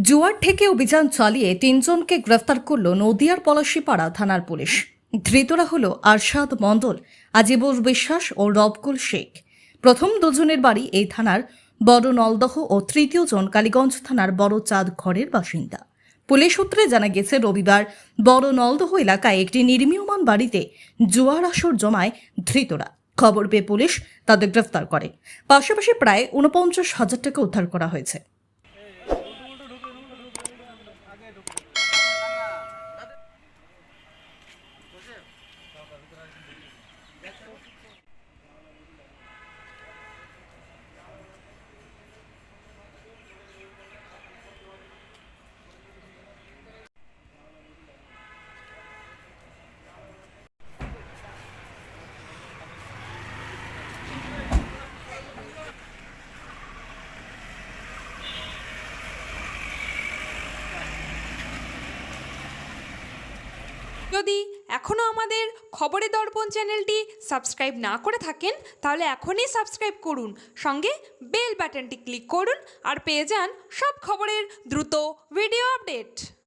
জুয়ার ঠেকে অভিযান চালিয়ে ৩ জনকে গ্রেফতার করল নদিয়ার পলাশীপাড়া থানার পুলিশ। ধৃতরা হল আরশাদ মণ্ডল, আজিবুর বিশ্বাস ও রবকুল শেখ। প্রথম দুজনের বাড়ি এই থানার বড় নলদহ ও তৃতীয় জন কালীগঞ্জ থানার বড় চাঁদ ঘরের বাসিন্দা। পুলিশ সূত্রে জানা গেছে, রবিবার বড় নলদহ এলাকায় একটি নির্মীয়মান বাড়িতে জুয়ার আসর জমায় ধৃতরা। খবর পেয়ে পুলিশ তাদের গ্রেফতার করে। পাশাপাশি প্রায় ৪৯,০০০ টাকা উদ্ধার করা হয়েছে। যদি এখনও আমাদের খবরের দর্পণ চ্যানেলটি সাবস্ক্রাইব না করে থাকেন, তাহলে এখনই সাবস্ক্রাইব করুন, সঙ্গে বেল বাটনটি ক্লিক করুন আর পেয়ে যান সব খবরের দ্রুত ভিডিও আপডেট।